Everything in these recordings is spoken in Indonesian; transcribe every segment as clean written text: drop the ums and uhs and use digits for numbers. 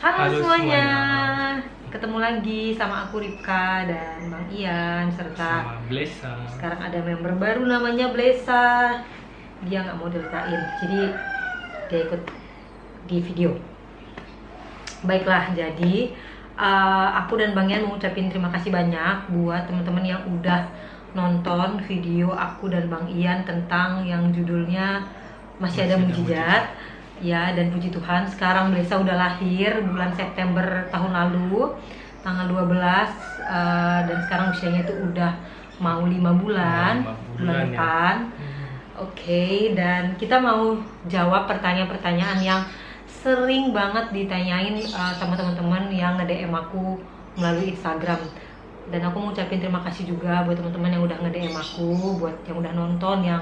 Halo Halo semuanya. semuanya. Ketemu lagi sama aku Ripka dan Bang Ian serta Sama Blesa. sekarang ada member baru namanya Blesa. Dia nggak mau diceritain, jadi dia ikut di video. Baiklah, jadi aku dan Bang Ian mengucapkan terima kasih banyak buat teman-teman yang udah nonton video aku dan Bang Ian tentang yang judulnya Masih Ada Mujizat. Ya, dan puji Tuhan sekarang Blesa udah lahir bulan September tahun lalu tanggal 12 dan sekarang usianya itu udah mau 5 bulan, bulan depan. Oke, dan kita mau jawab pertanyaan-pertanyaan yang sering banget ditanyain sama teman-teman yang nge-DM aku melalui Instagram. Dan aku mau ucapin terima kasih juga buat teman-teman yang udah nge-DM aku, buat yang udah nonton, yang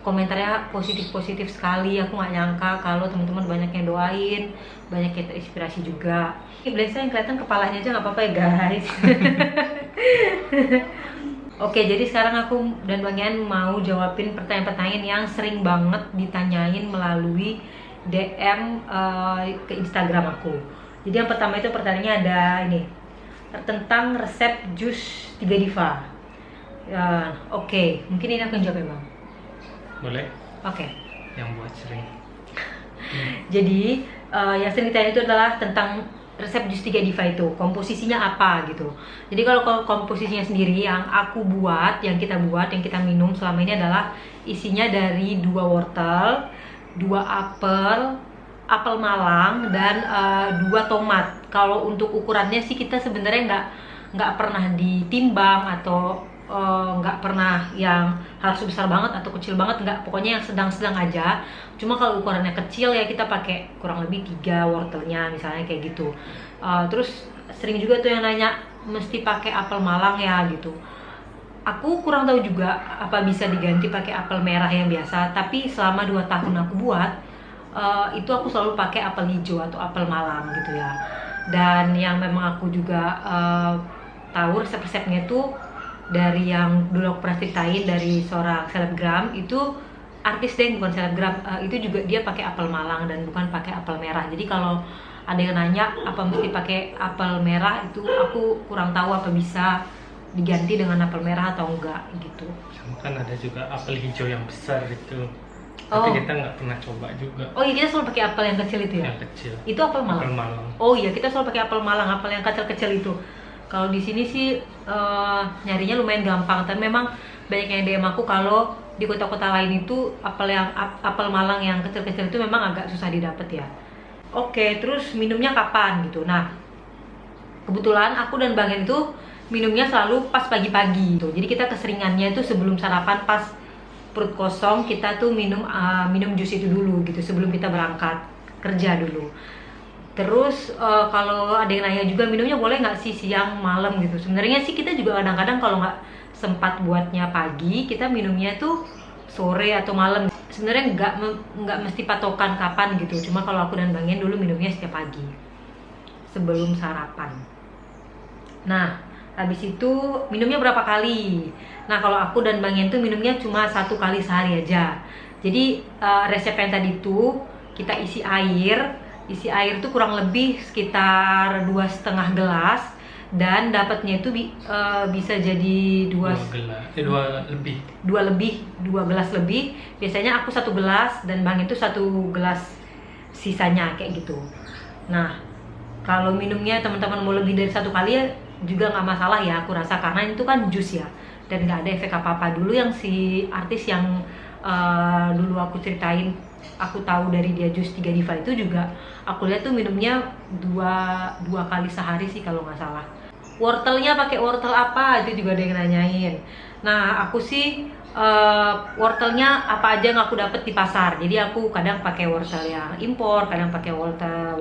komentarnya positif-positif sekali. Aku nggak nyangka kalau teman-teman banyak yang doain, banyak yang terinspirasi juga. Ini Blesa yang kelihatan kepalanya aja nggak apa-apa ya guys. Oke, jadi sekarang aku dan Bang Ian mau jawabin pertanyaan-pertanyaan yang sering banget ditanyain melalui DM ke Instagram aku. Jadi yang pertama itu pertanyaannya ada ini, tentang resep jus 3 Diva. Oke, mungkin ini aku yang jawab ya Bang. Boleh? Oke. Yang buat sering. Jadi yang sering ditanya itu adalah tentang resep jus 3 Diva itu, komposisinya apa gitu. Jadi kalau komposisinya sendiri yang aku buat, yang kita minum selama ini adalah isinya dari 2 wortel, 2 apel malang, dan 2 tomat. Kalau untuk ukurannya sih kita sebenarnya nggak pernah ditimbang atau nggak pernah yang harus besar banget atau kecil banget, nggak, pokoknya yang sedang-sedang aja. Cuma kalau ukurannya kecil ya kita pakai kurang lebih 3 wortelnya misalnya kayak gitu. Terus sering juga tuh yang nanya mesti pakai apel malang ya gitu. Aku kurang tahu juga apa bisa diganti pakai apel merah yang biasa, tapi selama 2 tahun aku buat itu aku selalu pakai apel hijau atau apel malang gitu ya. Dan yang memang aku juga tahu resep-resepnya itu dari yang dulu aku pernah ceritain dari seorang selebgram, itu artis deh bukan selebgram, itu juga dia pakai apel malang dan bukan pakai apel merah. Jadi kalau ada yang nanya apa mesti pakai apel merah, itu aku kurang tahu apa bisa diganti dengan apel merah atau enggak gitu. Sama kan ada juga apel hijau yang besar itu. Tapi kita nggak pernah coba juga. Oh iya, kita selalu pakai apel yang kecil itu ya? Yang kecil. Itu apel malang? Apel malang. Oh iya, kita selalu pakai apel malang, apel yang kecil-kecil itu. Kalau di sini sih nyarinya lumayan gampang, tapi memang banyak yang DM aku kalau di kota-kota lain itu apel malang yang kecil-kecil itu memang agak susah didapat ya. Oke, terus minumnya kapan gitu. Nah, kebetulan aku dan Bang Ian itu minumnya selalu pas pagi-pagi gitu. Jadi kita keseringannya itu sebelum sarapan, pas perut kosong kita tuh minum jus itu dulu gitu sebelum kita berangkat kerja dulu. Terus kalau ada yang nanya juga minumnya boleh nggak sih siang malam gitu. Sebenarnya sih kita juga kadang-kadang kalau nggak sempat buatnya pagi, kita minumnya tuh sore atau malam. Sebenarnya nggak mesti patokan kapan gitu. Cuma kalau aku dan Bang Ian dulu minumnya setiap pagi sebelum sarapan. Nah, habis itu minumnya berapa kali? Nah, kalau aku dan Bang Ian tuh minumnya cuma 1 kali sehari aja. Jadi resep yang tadi tuh kita isi air tuh kurang lebih sekitar 2,5 gelas, dan dapatnya itu bisa jadi 2 gelas lebih. Biasanya aku 1 gelas dan Bang itu 1 gelas sisanya kayak gitu. Nah, kalau minumnya teman-teman mau lebih dari 1 kali ya juga nggak masalah ya, aku rasa, karena itu kan jus ya dan nggak ada efek apa-apa. Dulu yang si artis yang dulu aku ceritain, aku tahu dari dia jus 3 Diva itu juga aku lihat tuh minumnya 2 kali sehari sih kalau nggak salah. Wortelnya pakai wortel apa itu juga ada yang nanyain. Nah, aku sih wortelnya apa aja yang aku dapet di pasar. Jadi aku kadang pakai wortel yang impor, kadang pakai wortel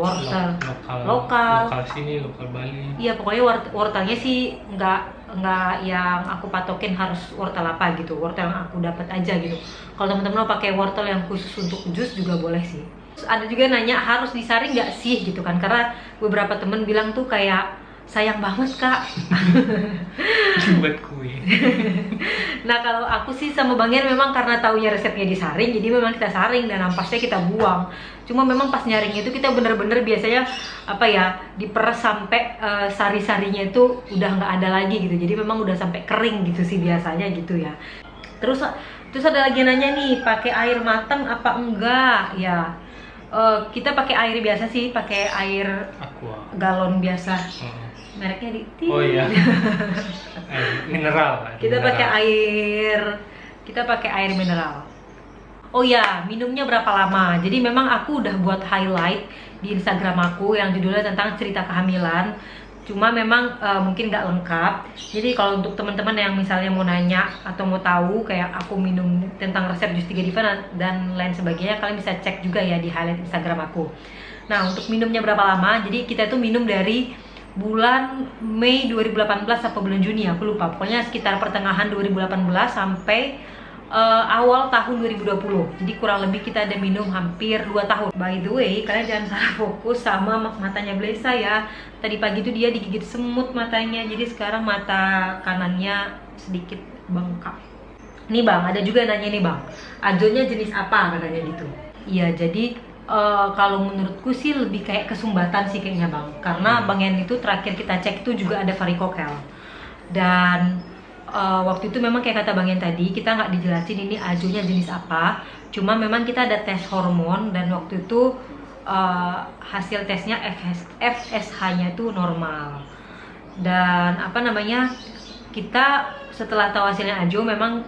lokal sini, lokal Bali. Iya, pokoknya wortelnya sih nggak yang aku patokin harus wortel apa gitu. Wortel yang aku dapat aja gitu. Kalau teman-teman mau pakai wortel yang khusus untuk jus juga boleh sih. Terus ada juga nanya harus disaring nggak sih gitu kan, karena beberapa temen bilang tuh kayak sayang banget Kak. Buat kue. Nah kalau aku sih sama Bang Ian memang karena taunya resepnya disaring, jadi memang kita saring dan ampasnya kita buang. Cuma memang pas nyaring itu kita bener-bener biasanya apa ya, diperes sampai sari-sarinya itu udah nggak ada lagi gitu. Jadi memang udah sampai kering gitu sih biasanya gitu ya. Terus ada lagi nanya nih, pakai air matang apa enggak ya? Kita pakai air biasa sih, pakai air Aqua. galon biasa. Mereknya di Oh iya. Mineral. Kita pakai air mineral. Oh ya, minumnya berapa lama? Jadi memang aku udah buat highlight di Instagram aku yang judulnya tentang cerita kehamilan. Cuma memang mungkin nggak lengkap. Jadi kalau untuk teman-teman yang misalnya mau nanya atau mau tahu kayak aku minum tentang resep Jus 3 Diva dan lain sebagainya, kalian bisa cek juga ya di highlight Instagram aku. Nah, untuk minumnya berapa lama? Jadi kita tuh minum dari bulan Mei 2018 atau bulan Juni, aku lupa. Pokoknya sekitar pertengahan 2018 sampai awal tahun 2020. Jadi kurang lebih kita ada minum hampir 2 tahun. By the way, kalian jangan salah fokus sama matanya Blesa ya. Tadi pagi tuh dia digigit semut matanya. Jadi sekarang mata kanannya sedikit bengkak. Nih Bang, ada juga nanya nih Bang, ajonya jenis apa katanya gitu. Iya, jadi kalau menurutku sih lebih kayak kesumbatan sih kayaknya Bang. Karena Bang Ian itu terakhir kita cek itu juga ada varikokel. Dan waktu itu memang kayak kata Bang Ian tadi, kita nggak dijelasin ini ajonya jenis apa. Cuma memang kita ada tes hormon dan waktu itu hasil tesnya FSH-nya itu normal. Dan apa namanya, kita setelah tahu hasilnya ajo memang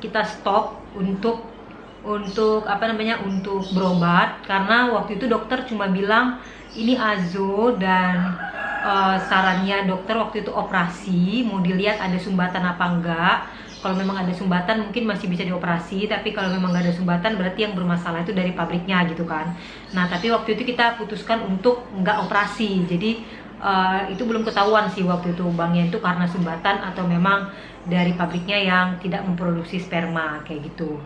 kita stop untuk berobat karena waktu itu dokter cuma bilang ini azo dan sarannya dokter waktu itu operasi, mau dilihat ada sumbatan apa enggak. Kalau memang ada sumbatan mungkin masih bisa dioperasi, tapi kalau memang nggak ada sumbatan berarti yang bermasalah itu dari pabriknya gitu kan. Nah tapi waktu itu kita putuskan untuk nggak operasi, jadi itu belum ketahuan sih waktu itu Bang Ian itu karena sumbatan atau memang dari pabriknya yang tidak memproduksi sperma kayak gitu.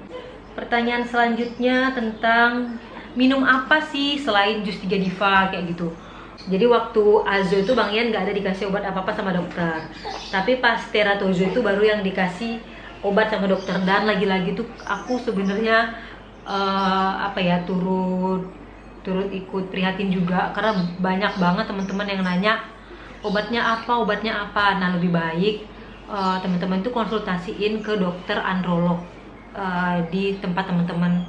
Pertanyaan selanjutnya tentang minum apa sih selain Jus 3 Diva kayak gitu. Jadi waktu azo itu Bang Ian nggak ada dikasih obat apa-apa sama dokter. Tapi pas teratozo itu baru yang dikasih obat sama dokter. Dan lagi-lagi tuh aku sebenarnya turut ikut prihatin juga karena banyak banget teman-teman yang nanya obatnya apa. Nah lebih baik teman-teman tuh konsultasiin ke dokter androlog di tempat teman-teman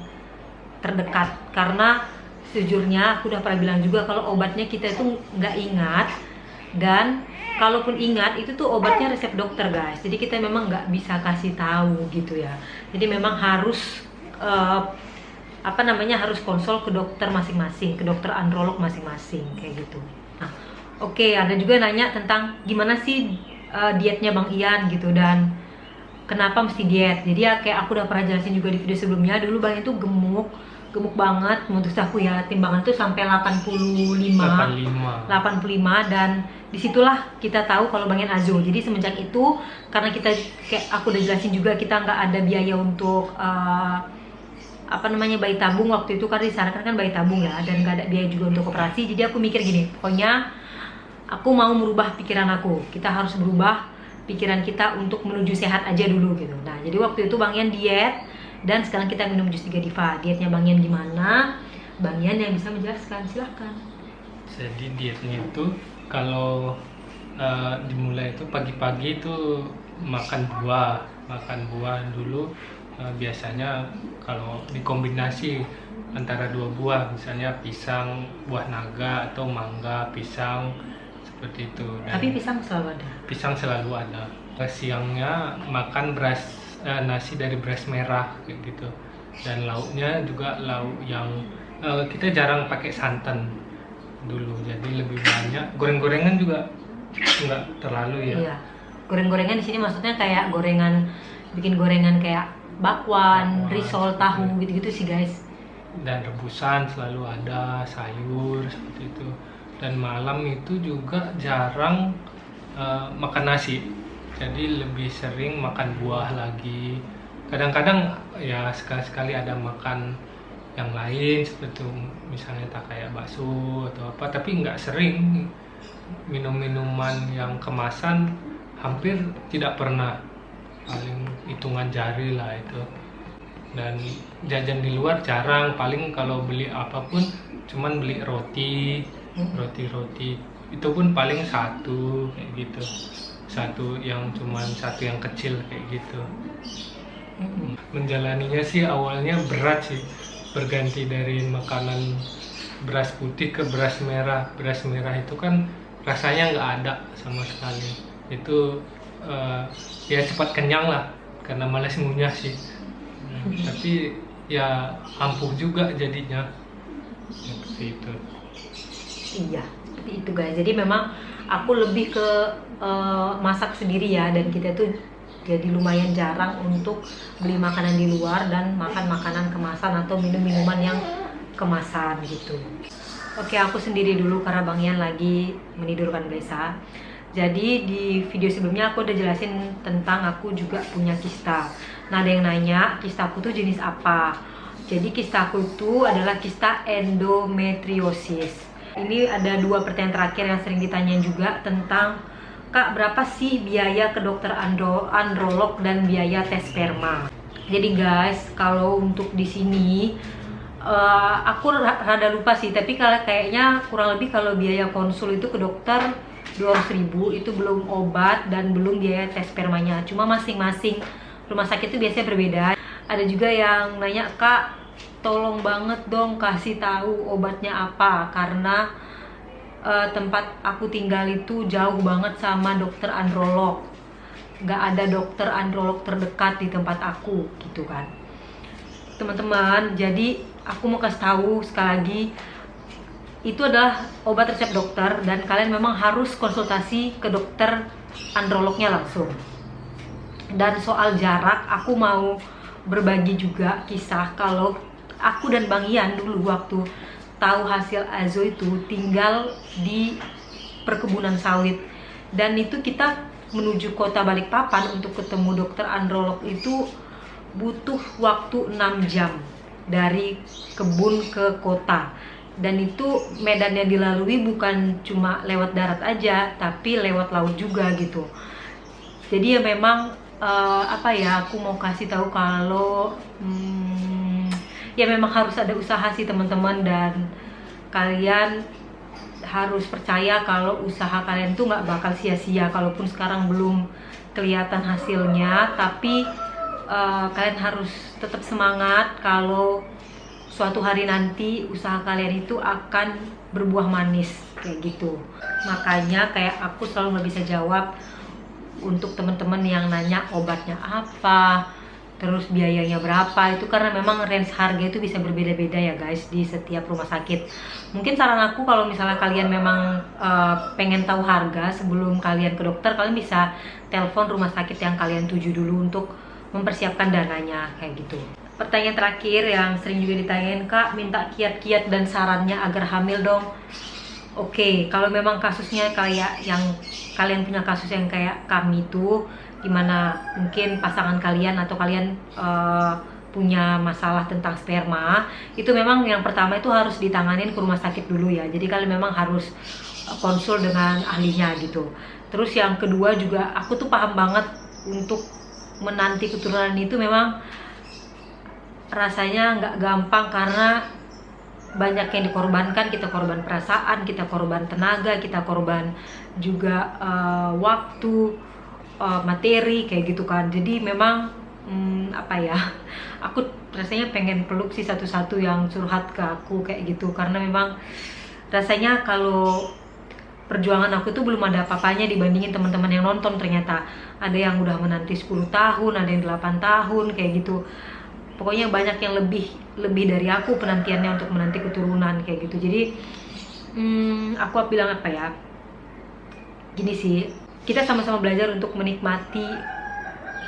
terdekat, karena sejujurnya aku udah pernah bilang juga kalau obatnya kita itu nggak ingat, dan kalaupun ingat itu tuh obatnya resep dokter guys, jadi kita memang nggak bisa kasih tahu gitu ya. Jadi memang harus harus konsul ke dokter masing-masing, ke dokter androlog masing-masing kayak gitu. Nah, oke, ada juga nanya tentang gimana sih dietnya Bang Ian gitu dan kenapa mesti diet. Jadi ya kayak aku udah pernah jelasin juga di video sebelumnya, dulu Bang Ian tuh gemuk banget menurut aku ya, timbangan tuh sampai 85 dan disitulah kita tahu kalau Bang Ian azo. Jadi semenjak itu karena kita kayak aku udah jelasin juga kita nggak ada biaya untuk bayi tabung waktu itu, karena disarankan kan bayi tabung ya, dan nggak ada biaya juga untuk operasi. Jadi aku mikir gini, pokoknya aku mau merubah pikiran aku, kita harus berubah pikiran kita untuk menuju sehat aja dulu gitu. Nah jadi waktu itu Bang Ian diet dan sekarang kita minum Jus 3 Diva. Dietnya Bang Ian gimana? Bang Ian yang bisa menjelaskan, silahkan. Jadi dietnya itu kalau dimulai itu pagi-pagi itu makan buah dulu. Biasanya kalau dikombinasi antara 2 buah, misalnya pisang, buah naga atau mangga, pisang, seperti itu. Dan tapi pisang selalu ada. Pisang selalu ada. Siangnya makan nasi dari beras merah kayak gitu. Dan lauknya juga lauk yang kita jarang pakai santan dulu. Jadi lebih banyak goreng-gorengan juga nggak terlalu ya. Iya. Goreng-gorengan di sini maksudnya kayak bikin gorengan kayak bakwan, risol, tahu gitu-gitu sih guys. Dan rebusan selalu ada, sayur seperti itu. Dan malam itu juga jarang makan nasi, jadi lebih sering makan buah lagi. Kadang-kadang ya sekali-sekali ada makan yang lain seperti itu, misalnya tak kayak bakso atau apa, tapi nggak sering. minum-minuman yang kemasan hampir tidak pernah, paling hitungan jari lah itu. Dan jajan di luar jarang, paling kalau beli apapun cuman beli roti itu pun paling satu kayak gitu, satu yang kecil kayak gitu. Menjalaninya sih awalnya berat sih, berganti dari makanan beras putih ke beras merah. Beras merah itu kan rasanya nggak ada sama sekali, itu ya cepat kenyang lah karena malas ngunyah sih. Tapi ya ampuh juga jadinya, seperti itu. Iya, seperti itu guys. Jadi memang aku lebih ke masak sendiri ya, dan kita tuh jadi lumayan jarang untuk beli makanan di luar dan makan makanan kemasan atau minum minuman yang kemasan gitu. Oke, aku sendiri dulu karena Bang Ian lagi menidurkan Blesa. Jadi di video sebelumnya aku udah jelasin tentang aku juga punya kista. Nah, ada yang nanya kista aku tuh jenis apa. Jadi kista aku itu adalah kista endometriosis. Ini ada 2 pertanyaan terakhir yang sering ditanyain juga tentang, Kak, berapa sih biaya ke dokter androlog dan biaya tes sperma? Jadi guys, kalau untuk di sini aku rada lupa sih, tapi kayaknya kurang lebih kalau biaya konsul itu ke dokter 200.000, itu belum obat dan belum biaya tes spermanya. Cuma masing-masing rumah sakit itu biasanya berbeda. Ada juga yang nanya, Kak, tolong banget dong kasih tahu obatnya apa, karena tempat aku tinggal itu jauh banget sama dokter androlog. Nggak ada dokter androlog terdekat di tempat aku gitu kan. Teman-teman, jadi aku mau kasih tahu sekali lagi, itu adalah obat resep dokter dan kalian memang harus konsultasi ke dokter androlognya langsung. Dan soal jarak, aku mau berbagi juga kisah kalau aku dan Bang Ian dulu waktu tahu hasil Azo itu tinggal di perkebunan sawit, dan itu kita menuju kota Balikpapan untuk ketemu dokter androlog itu butuh waktu 6 jam dari kebun ke kota. Dan itu medan yang dilalui bukan cuma lewat darat aja, tapi lewat laut juga gitu. Jadi ya memang aku mau kasih tahu kalau ya memang harus ada usaha sih teman-teman, dan kalian harus percaya kalau usaha kalian tuh nggak bakal sia-sia. Kalaupun sekarang belum kelihatan hasilnya, tapi kalian harus tetap semangat kalau suatu hari nanti usaha kalian itu akan berbuah manis kayak gitu. Makanya kayak aku selalu nggak bisa jawab untuk teman-teman yang nanya obatnya apa, terus biayanya berapa, itu karena memang range harga itu bisa berbeda-beda ya guys di setiap rumah sakit. Mungkin saran aku kalau misalnya kalian memang pengen tahu harga sebelum kalian ke dokter, kalian bisa telepon rumah sakit yang kalian tuju dulu untuk mempersiapkan dananya kayak gitu. Pertanyaan terakhir yang sering juga ditanyain, Kak, minta kiat-kiat dan sarannya agar hamil dong. Oke, kalau memang kasusnya kayak yang kalian punya kasus yang kayak kami tuh, dimana mungkin pasangan kalian atau kalian punya masalah tentang sperma, itu memang yang pertama itu harus ditanganin ke rumah sakit dulu ya. Jadi kalian memang harus konsul dengan ahlinya gitu. Terus yang kedua juga, aku tuh paham banget untuk menanti keturunan itu memang rasanya nggak gampang, karena banyak yang dikorbankan. Kita korban perasaan, kita korban tenaga, kita korban juga waktu, materi kayak gitu kan. Jadi memang aku rasanya pengen peluk sih satu-satu yang curhat ke aku kayak gitu, karena memang rasanya kalau perjuangan aku tuh belum ada apa-apanya dibandingin teman-teman yang nonton. Ternyata ada yang udah menanti 10 tahun, ada yang 8 tahun kayak gitu. Pokoknya banyak yang lebih dari aku penantiannya untuk menanti keturunan kayak gitu. Jadi aku bilang gini sih, kita sama-sama belajar untuk menikmati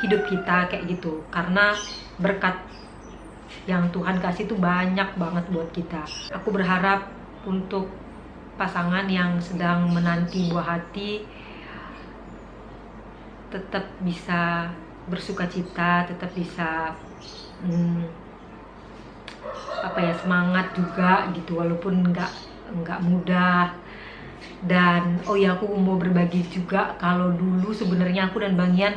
hidup kita kayak gitu, karena berkat yang Tuhan kasih tuh banyak banget buat kita. Aku berharap untuk pasangan yang sedang menanti buah hati tetap bisa bersukacita, tetap bisa semangat juga gitu, walaupun nggak mudah. Dan oh ya, aku mau berbagi juga kalau dulu sebenarnya aku dan Bang Ian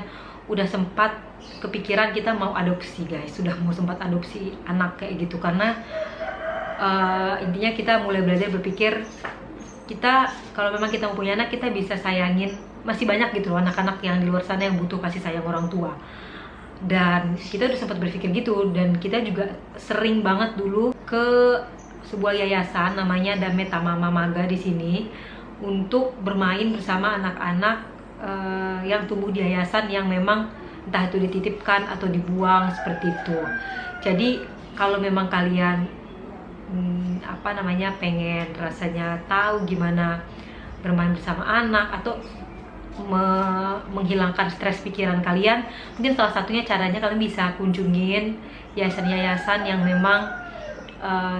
udah sempat kepikiran kita mau adopsi guys, sudah mau sempat adopsi anak kayak gitu, karena intinya kita mulai belajar berpikir kita kalau memang kita mempunyai anak, kita bisa sayangin, masih banyak gitu loh anak-anak yang di luar sana yang butuh kasih sayang orang tua. Dan kita udah sempat berpikir gitu, dan kita juga sering banget dulu ke sebuah yayasan namanya Dame Tama Mamaga di sini untuk bermain bersama anak-anak yang tumbuh di yayasan yang memang entah itu dititipkan atau dibuang seperti itu. Jadi kalau memang kalian pengen rasanya tahu gimana bermain bersama anak atau menghilangkan stres pikiran kalian, mungkin salah satunya caranya kalian bisa kunjungin yayasan-yayasan yang memang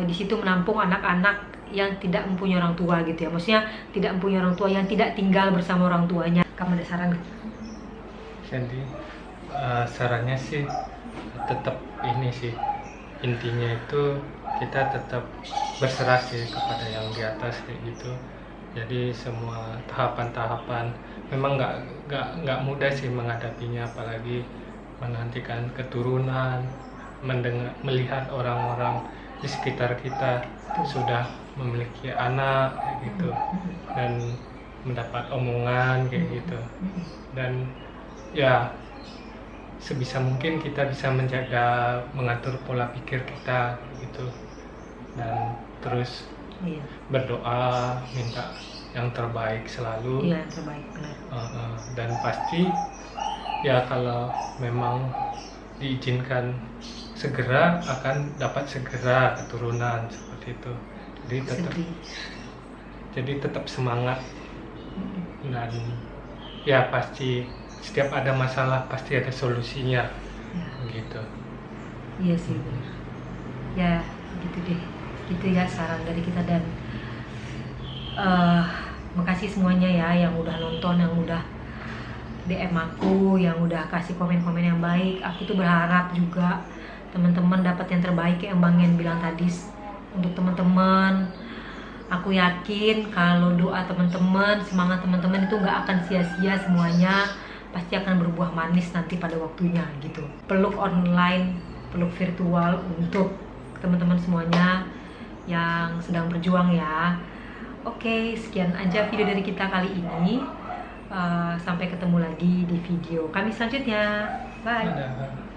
di situ menampung anak-anak yang tidak mempunyai orang tua gitu ya, maksudnya tidak mempunyai orang tua, yang tidak tinggal bersama orang tuanya. Kamu ada saran? Jadi sarannya sih tetap ini sih, intinya itu kita tetap berserah sih kepada yang di atas kayak gitu. Jadi semua tahapan-tahapan memang nggak mudah sih menghadapinya, apalagi menantikan keturunan, melihat orang-orang di sekitar kita sudah memiliki anak kayak gitu, dan mendapat omongan kayak gitu. Dan ya sebisa mungkin kita bisa mengatur pola pikir kita gitu, dan terus berdoa minta yang terbaik selalu. Iya, yang terbaik, benar. Dan pasti ya kalau memang diizinkan segera akan dapat segera keturunan seperti itu. Jadi tetap semangat, dan ya pasti setiap ada masalah pasti ada solusinya ya. Gitu. Iya sih, benar. Ya gitu deh, gitu ya saran dari kita. Dan makasih semuanya ya yang udah nonton, yang udah DM aku, yang udah kasih komen-komen yang baik. Aku tuh berharap juga teman-teman dapat yang terbaik yang Bang Ian bilang tadi. Untuk teman-teman, aku yakin kalau doa teman-teman, semangat teman-teman itu gak akan sia-sia, semuanya pasti akan berbuah manis nanti pada waktunya gitu. Peluk online, peluk virtual untuk teman-teman semuanya yang sedang berjuang ya. Oke, sekian aja video dari kita kali ini. Sampai ketemu lagi di video kami selanjutnya. Bye. Dadah.